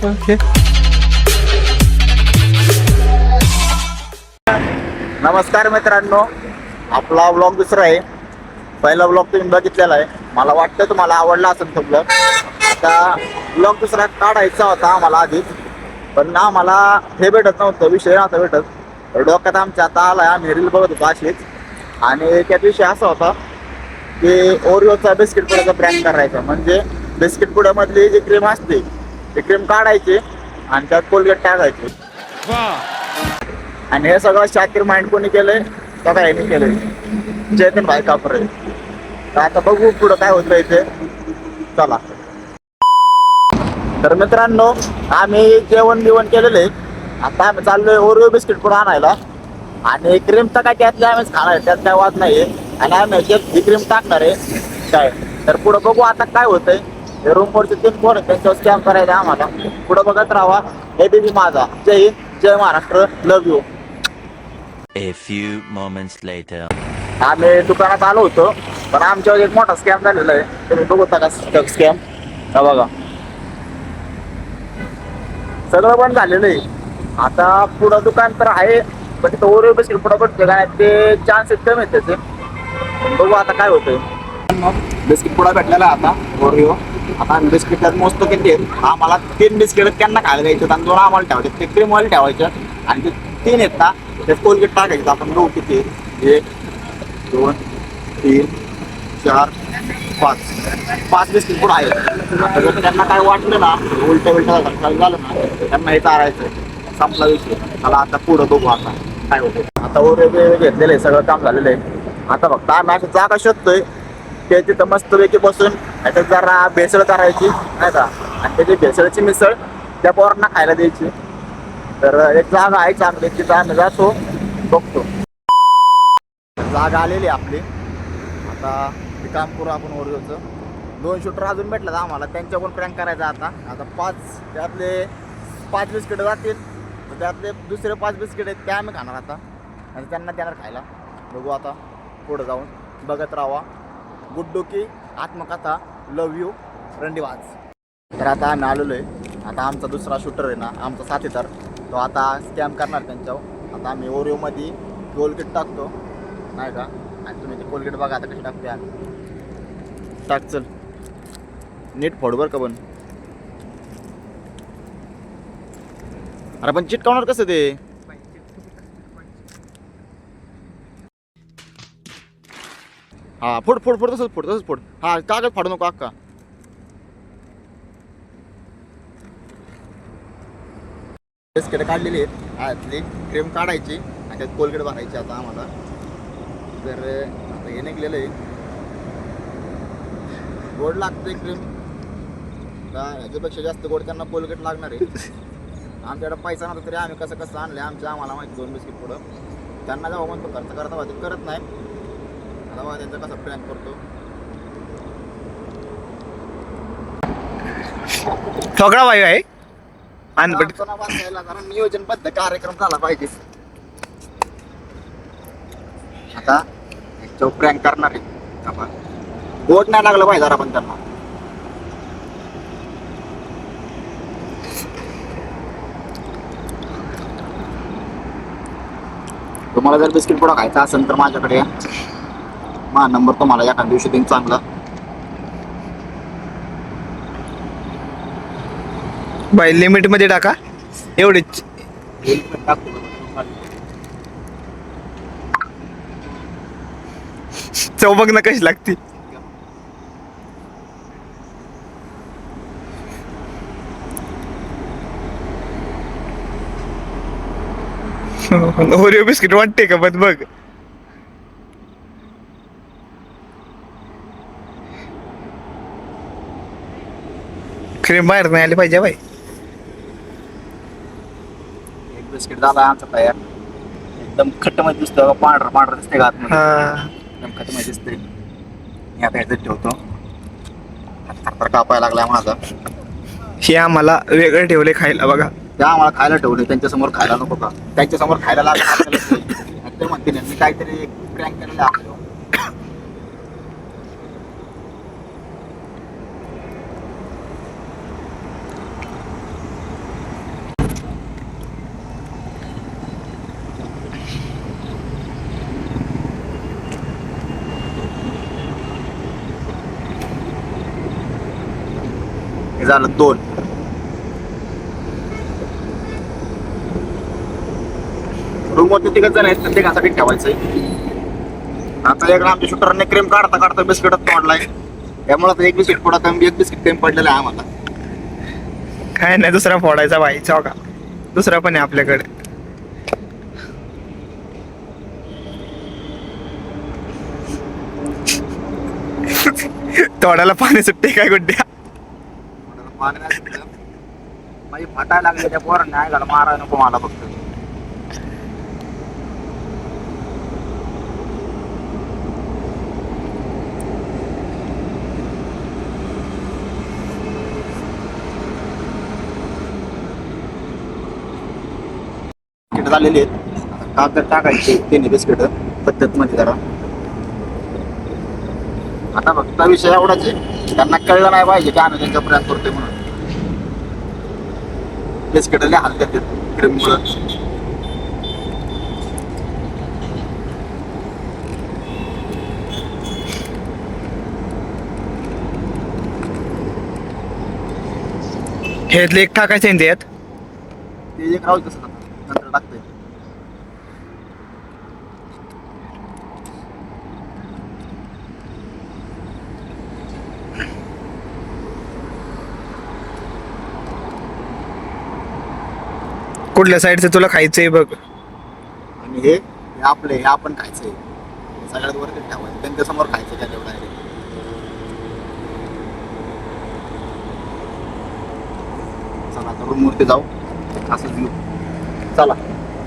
Okay. नमस्कार मित्रांनो, आपला ब्लॉग दुसरा आहे. पहिला ब्लॉग तुम्ही बघितलेला आहे. मला वाटतं तुम्हाला आवडला असेल तो ब्लॉग. आता ब्लॉग दुसरा काढायचा होता आम्हाला आधीच, पण आम्हाला हे भेटत नव्हतं, विषय नव्हता भेटत. डोक्यात आमच्या आता आलाय, आम्ही रील बघत होतो अशीच, आणि त्यात विषय असा होता की ओरिओचा बिस्किट पुड्याचा प्रँक करायचा. म्हणजे बिस्किट पुड्यामधली जी क्रीम असते ती क्रीम काढायची आणि त्यात कोलगेट टाकायची. आणि हे सगळं शाकीर माइंड कोणी केलंय? बघा यांनी केलंय, चेतन भाई कापरे. तर आता बघू पुढं काय होतं इथे. चला. तर मित्रांनो, आम्ही जेवण बिवण केलेलं आहे. आता आम्ही चाललोय ओरिओ बिस्किट पुढं आणायला. आणि क्रीम तर काय त्यातली आम्हीच खाणार, त्यात काय वाद नाही. आणि आम्ही ही क्रीम टाकणार आहे काय. तर पुढं बघू आता काय होतंय. हे रूमवरचे 3 फोन आहेत, त्यांच्यावर स्कॅम करायचा आम्हाला. पुढं बघत राहा. हे बेबी माझा. जय हिंद, जय Maharashtra, love you. A few moments later. आम्ही दुकानात आलो होतो, पण आमच्यावर एक मोठा स्कॅम झालेला आहे. तुम्ही बघू का स्कॅम? हा बघा, सगळं बंद झालेलं आहे. आता पुढं दुकान तर आहे, पण तिथं ओरिओ बिस्किट पुढं भेटते काय, ते चान्सेस कमी आहेत त्याचे. बघू आता काय होतंय. बिस्किट पुढा भेटलेला आता ओरिओ. आता बिस्किट त्यात मोजतो किती आहेत. आम्हाला 3 बिस्किट त्यांना खायला द्यायचे आणि 2 आम्हाला ठेवायचे. ते क्रीम ऑइल ठेवायचं आणि ते 3 आहेत ना, ते कोलगेट टाकायचं. आपण बघू किती आहे. 1 2 3 4 5 बिस्किट पुढं आहेत. आता जर त्यांना काय वाटलं ना, उलट झालं ना, त्यांना हे चारायचं. संपला विषय. मला आता पुढं बघू आता काय होतं. आता ओरिओ घेतलेलं आहे, सगळं काम झालेलं आहे. आता फक्त आम्ही अशी जागा शोधतोय ते तिथं मस्तपैकी बसून त्याच्यात जरा भेसळ करायची नाही का, आणि त्याची भेसळची मिसळ त्या पोरांना खायला द्यायची. तर एक जागा आहे चांगली, तिथं आम्ही जातो, बघतो. जागा आलेली आपली. आता ते काम करू आपण ओरिओचं. 2 शूटर अजून भेटलं आम्हाला, त्यांच्याकडून प्रँक करायचा. आता 5 त्यातले 5 बिस्किट जातील, तर त्यातले दुसरे 5 बिस्किट आहेत ते आम्ही खाणार आता, आणि त्यांना देणार खायला. बघू आता पुढं जाऊन. बघत राहा. गुड्डू की आत्मकथा, लव्ह यू, रंडीवाज. तर आता आम्ही आलेलो आहे. आता आमचा दुसरा शूटर आहे ना, आमचा साथीदार, तो आता स्कॅम करणार त्यांच्यावर. आता आम्ही ओरिओमध्ये कोलगेट टाकतो नाही का, आणि तुम्ही ते कोलगेट बघा आता कशी टाकते आम्ही. टाक चल, नीट फोड बरं का पण. अरे पण चिटकावणार कसं ते? हा फोड फोड फोड, तसंच फोड. हा कागद फाडू नको अक्का. बिस्किट काढलेली आहेत, आतली क्रीम काढायची आणि त्यात कोलगेट भरायची आता आम्हाला. तर आता हे निघलेलं आहे, गोड लागते क्रीम. ह्याच्यापेक्षा जास्त गोड त्यांना कोलगेट लागणार आहे. आमच्याकडे पैसा नव्हता तरी आम्ही कसं आणले, आम्हाला माहिती. 2 बिस्किट पुढं त्यांना जेव्हा म्हणतो खर्च करता ते करत नाही. आता त्यांचा कसा प्रँक करतो. ठोकळा भाई आहे. जरा नियोजनबद्ध कार्यक्रम झाला पाहिजे. आता याच्यावर प्रँक करणार आहे. गोड नाही लागलं पाहिजे जरा पण त्यांना. तुम्हाला जर बिस्किट पुडा खायचा असेल तर माझ्याकडे माझा नंबर तुम्हाला एखाद्या दिवशी देईन चांगला. बाय लिमिट मध्ये टाका एवढीच. चव बघ ना कशी लागते. ओरिओ बिस्किट वाटते का बघ. क्रीम बाहेर नाही आली पाहिजे बाई. एक बिस्किट झाला आमचा तयार. एकदम खट्टमध्ये दिसतो, पांढरा दिसते का आतमध्ये. एकदम खट्टमध्ये दिसते. मी आता ह्याच्यात ठेवतो. थरथर कापायला लागलाय माझा. हे आम्हाला वेगळं ठेवले खायला बघा. त्या आम्हाला खायला ठेवले, त्यांच्यासमोर खायला नको का? त्यांच्यासमोर खायला लागलं ते म्हणते मी काहीतरी प्रँक केलेलं आपलं. हे झालं 2. रूम वरती 3 जण आहेत, प्रत्येकासाठी ठेवायचंय. आता एक आमच्या शूटरने क्रीम काढता काढता बिस्किटच तोडलाय. त्यामुळे आता एक बिस्किट पुढा कमी, एक बिस्किट कमी पडलेलं आहे आम्हाला. काय नाही, दुसरा फोडायचा भाई चौका. दुसरा पण आहे आपल्याकडे. तोडायला पाणी सुट्टे काय गुड्ड्या. पाणी नाही सुटलं. माझी फाटायला लागली त्या पोरांनी, नाही झालं मारायला नको मला फक्त. बिस्किट झालेली आहेत, कागद टाकायचे त्यांनी बिस्किट पद्धत मध्ये जरा. आता फक्त विषय एवढाच आहे, त्यांना कळलं नाही पाहिजे की आम्ही त्यांचा प्रयास करतोय म्हणून. बिस्किट हलक्यात क्रीममुळं. ह्यातले एक टाकायचं आहे त्यात. ते एक राहू तसं नंतर टाकतंय. कुठल्या साईडचं तुला खायचंय बघ. आणि हे आपलं हे आपण खायचंय, सगळ्यात वरती ठेवायचं, त्यांच्या समोर खायचं त्या तेवढा. चला आता रूम वरती जाऊ, असंच घेऊ. चला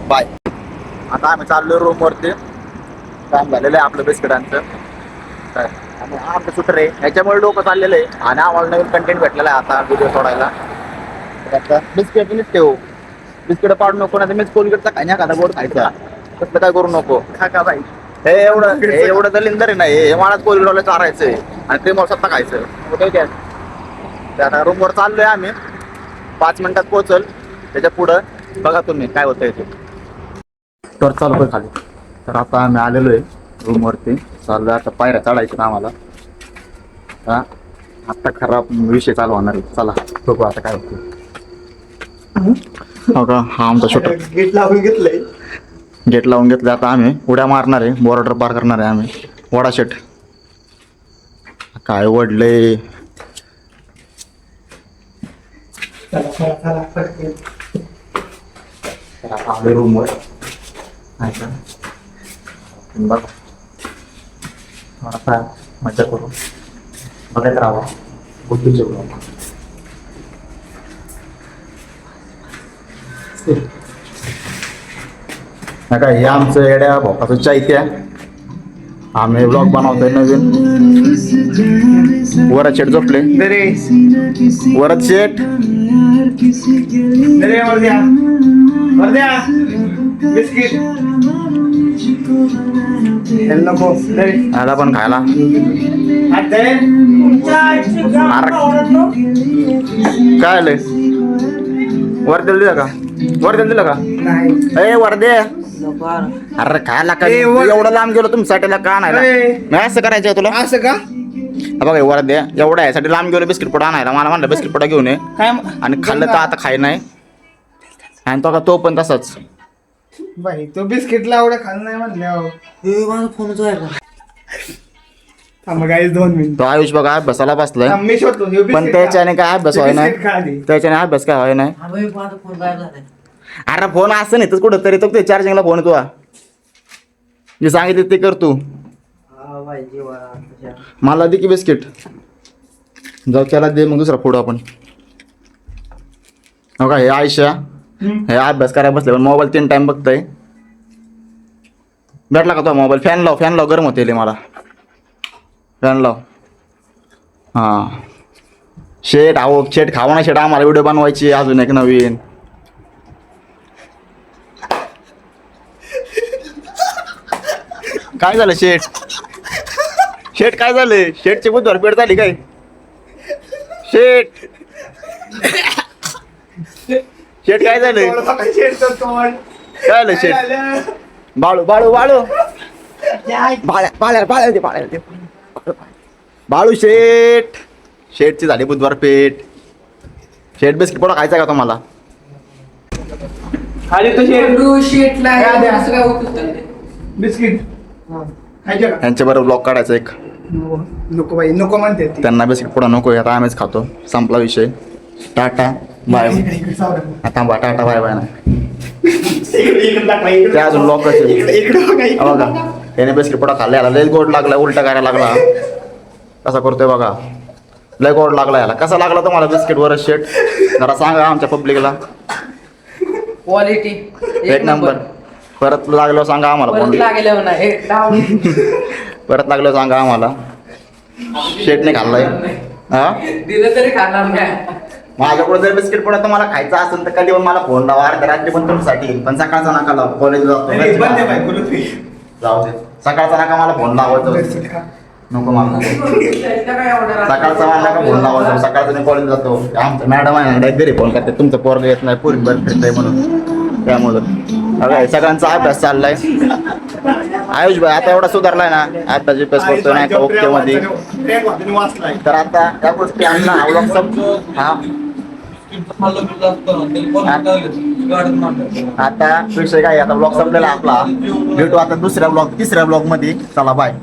बाय. आता आम्ही चाललोय रूम वरती. काम झालेलं आहे आपलं बिस्किटांचं. आणि हा आमचं शूटर आहे, ह्याच्यामुळे डोकं चाललेलं आहे. आणि आम्हाला नवीन कंटेंट भेटलेला आहे आता व्हिडिओ सोडायला. बिस्किट नीट ठेवू, बिस्किट पाडू नको, नाही मीच कोलगेटचा खाण्या एखादा गोड खायचा. तसलं काय करू नको. खा बाई. हे एवढं दलिंदर आहे नाही, हे मलाच कोलगेटवाला चारायचंय आणि क्रीम स्वतः खायचं. आता रूमवर चाललोय आम्ही, 5 मिनिटात पोहोचल. त्याच्या पुढं बघा तुम्ही काय होतंय ते. तर चालू कर खाली. तर आता आम्ही आलेलो आहे रूमवरती, चाललोय आता पायऱ्या चढायच्या आम्हाला. आता खराब विषय चालू होणार आहे. चला बघू आता काय होतं. हो का, हा आमचा छोटा गेट लावून घेतलंय. गेट लावून घेतलं. आता आम्ही उड्या मारणार आहे, बॉर्डर पार करणार आहे आम्ही. वडा शेट काय वडले. रूमवर बघ, थोडासा मजा करू, बघायला राहावं. बुद्धी जेवढं नका. हे आमचं येड्या भोकाचं चैत्या. आम्ही ब्लॉग बनवतोय नवीन. वरद शेट झोपले. वरद शेट आला पण खायला. काय आलंय? वर्देल दिला का? वर्देल दिला का? ए वर्दे, अरे खायला काय एवढं लांब गेलो तुमच्यासाठी का नाही? मी असं करायचं तुला असं का? बघा वर्दे, एवढं यासाठी लांब गेलो बिस्किट पुडा आणायला. मला म्हणलं बिस्किट पुडा घेऊन ये, आणि खाल्लं तर आता खाय नाही. आणि तो पण तसाच बाई, तो बिस्किटला एवढं खाल्लं नाही म्हणल्यावर फोनच आहे का? थांबा गाईस 2 मिनिट. तो आयुष बघा अभ्यासाला बसलाय, मी शोधतो. पण त्याच्याने काय अभ्यास व्हाय नाही. त्याच्याने अभ्यास काय व्हाय नाही. अरे फोन असं नाही तर कुठं तरी तो चार्जिंगला फोन तू जे सांगितले ते कर तू. मला दे की बिस्किट. जाऊ त्याला दे, मग दुसरा फोडू आपण. हो का, हे आयशा हे अभ्यास करायला बसले, पण मोबाईल 3 टाइम बघतोय. भेटला का तो मोबाईल? फॅन लाव गरम होते मला. फॅन लाव. हां शेट, आहो शेट खावा ना शेट, आम्हाला व्हिडिओ बनवायची अजून एक नवीन. काय झालं शेट? शेट काय झालं? शेटची बुद्धवर पेट झाली काय? शेट शेट काय झालं? काय झालं शेट? बाळू बाळू शेटची झाली बुधवार पेट. शेट बिस्किट पुडा खायचा का तुम्हाला? आणि तो शेट शेटला काय द्या? असं काय होत होतं ते? बिस्किट खायचे का? त्यांच्या बरोबर ब्लॉग काढायचा एक. नको बाई नको म्हणते ती. त्यांना बिस्किट पुडा नको, आता आम्हीच खातो. संपला विषय. Tata bye. इकडे, इकडे, सावरा. आता टाटा बाय बाय नाही. इकडे दाखवा, इकडे ते अजून ब्लॉग कसे इकडे बघा, इकडे बघा. त्याने बिस्किट पुडा खाल्ला, याला लय गोड लागला, उलटा करायला लागला. कसा करतोय बघा, लय गोड लागला याला. कसा लागला तुम्हाला बिस्किट वर शेट? जरा सांगा आमच्या पब्लिकला. क्वालिटी एक नंबर. परत लागलो सांगा आम्हाला परत फोन. लागेल ना हे डाऊन परत लागलो सांगा आम्हाला. शेटने खाल्लाय. हा दिलं तरी खाणार नाही. माझ्याकडे जर बिस्किट पुडा तुम्हाला खायचा असेल तर कधी पण मला फोन लावा. अर्ध्या रात्री पण तुमच्यासाठी येईल, पण सकाळचा नका लावा. कॉलेजला नाही, बंद आहे जातो बाई, बोलू तुम्ही. जाऊ दे. सकाळचा नका मला फोन लावायचं. बिस्किट खा. नको मला. इथं काय order असते? सकाळचा मला नका फोन लावायचं. सकाळचा मी कॉलेज जातो. आमचं मॅडम आहे ना घरी फोन करते, तुमचं पोरग येत नाही, पोरी बरं फिरतंय म्हणून. त्यामुळं अगं सगळ्यांचा अभ्यास चाललाय. आयुष भाई आता एवढा सुधारलाय ना, अभ्यास बिभ्यास करतोय नाही का ओके मध्ये. ट्रेन वाजून वाचलाय. तर आता त्या गोष्टी आमचा अवलंब हा आता विषय काय, आता ब्लॉग संपलेला आपला. भेटू आता दुसऱ्या ब्लॉग, तिसऱ्या ब्लॉग मध्ये. चला बाय.